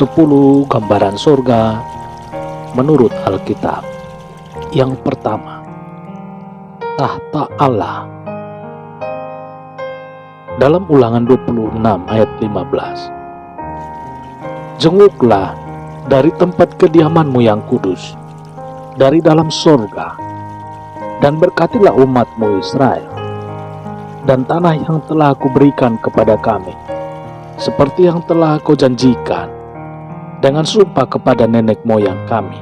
10 gambaran surga menurut Alkitab. Yang pertama, tahta Allah. Dalam Ulangan 26 ayat 15. Jenguklah dari tempat kediamanmu yang kudus, dari dalam surga, dan berkatilah umatmu Israel, dan tanah yang telah aku berikan kepada kami, seperti yang telah kau janjikan dengan sumpah kepada nenek moyang kami,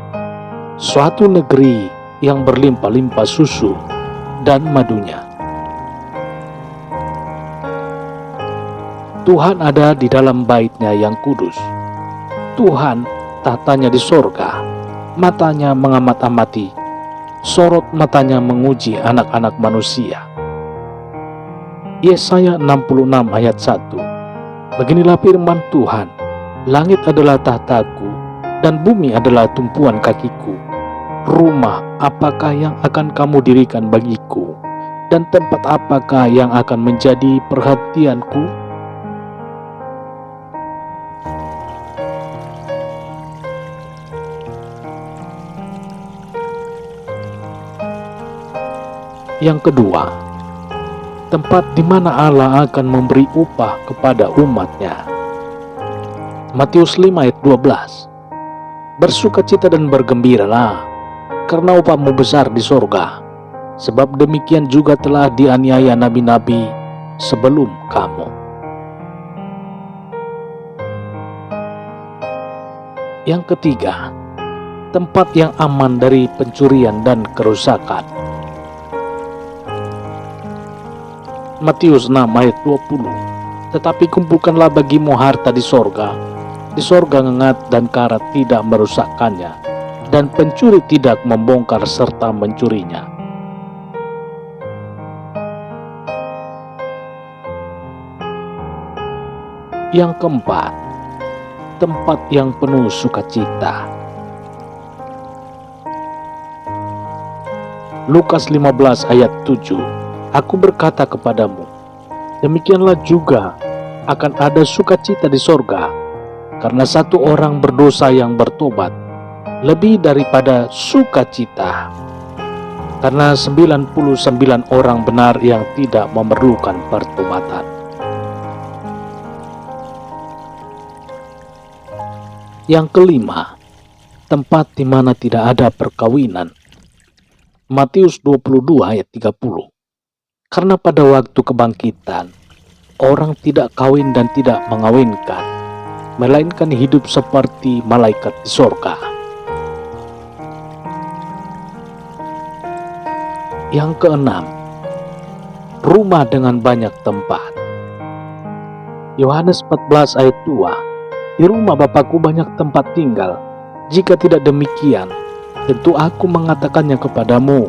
suatu negeri yang berlimpah-limpah susu dan madunya. Tuhan ada di dalam bait-Nya yang kudus. Tuhan tatanya di sorga, matanya mengamat-amati, sorot matanya menguji anak-anak manusia. Yesaya 66 ayat 1. Beginilah firman Tuhan, langit adalah tahtaku, dan bumi adalah tumpuan kakiku. Rumah apakah yang akan kamu dirikan bagiku, dan tempat apakah yang akan menjadi perhatianku? Yang kedua, tempat di mana Allah akan memberi upah kepada umat-Nya. Matius 5 ayat 12. Bersukacita dan bergembiralah, karena upahmu besar di sorga, sebab demikian juga telah dianiaya nabi-nabi sebelum kamu. Yang ketiga, tempat yang aman dari pencurian dan kerusakan. Matius 6 ayat 20. Tetapi kumpulkanlah bagimu harta di sorga ngengat dan karat tidak merusakkannya, dan pencuri tidak membongkar serta mencurinya. Yang keempat, tempat yang penuh sukacita. Lukas 15 ayat 7. Aku berkata kepadamu, demikianlah juga akan ada sukacita di sorga, karena satu orang berdosa yang bertobat, lebih daripada sukacita karena 99 orang benar yang tidak memerlukan pertobatan. Yang kelima, tempat di mana tidak ada perkawinan. Matius 22 ayat 30. Karena pada waktu kebangkitan, orang tidak kawin dan tidak mengawinkan, melainkan hidup seperti malaikat di sorga. Yang keenam, rumah dengan banyak tempat. Yohanes 14 ayat 2. Di rumah Bapakku banyak tempat tinggal. Jika tidak demikian, tentu aku mengatakannya kepadamu,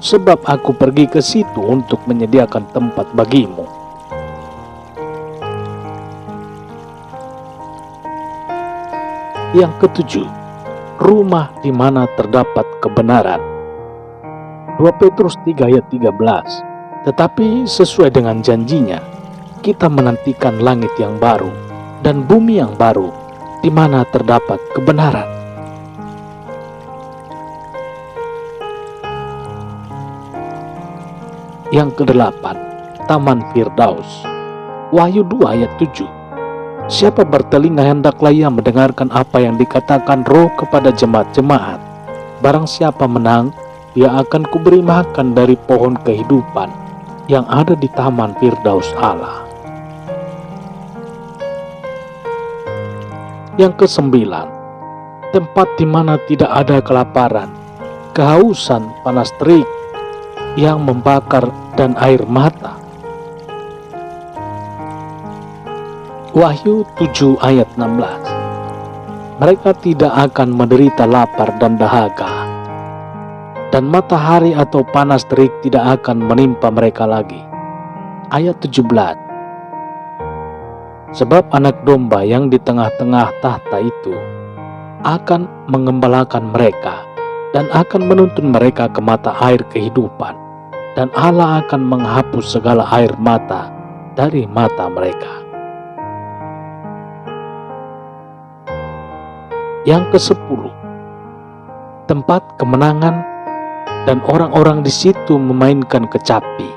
sebab aku pergi ke situ untuk menyediakan tempat bagimu. Yang ketujuh, rumah di mana terdapat kebenaran. 2 Petrus 3 ayat 13. Tetapi sesuai dengan janjinya, kita menantikan langit yang baru dan bumi yang baru, di mana terdapat kebenaran. Yang kedelapan, Taman Firdaus. Wahyu 2 ayat 7. Siapa bertelinga hendaklah ia mendengarkan apa yang dikatakan Roh kepada jemaat-jemaat. Barang siapa menang, dia akan kuberi makan dari pohon kehidupan yang ada di Taman Firdaus Allah. Yang kesembilan, tempat di mana tidak ada kelaparan, kehausan, panas terik yang membakar dan air mata. Wahyu 7 ayat 16. Mereka tidak akan menderita lapar dan dahaga, dan matahari atau panas terik tidak akan menimpa mereka lagi. Ayat 17. Sebab anak domba yang di tengah-tengah tahta itu akan mengembalakan mereka dan akan menuntun mereka ke mata air kehidupan, dan Allah akan menghapus segala air mata dari mata mereka. Yang ke-10, tempat kemenangan dan orang-orang di situ memainkan kecapi.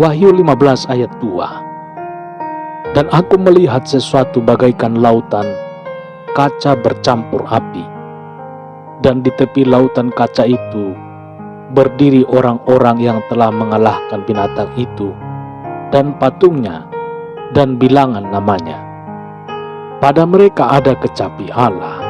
Wahyu 15 ayat 2. Dan aku melihat sesuatu bagaikan lautan kaca bercampur api, dan di tepi lautan kaca itu berdiri orang-orang yang telah mengalahkan binatang itu dan patungnya dan bilangan namanya. Pada mereka ada kecapi Allah.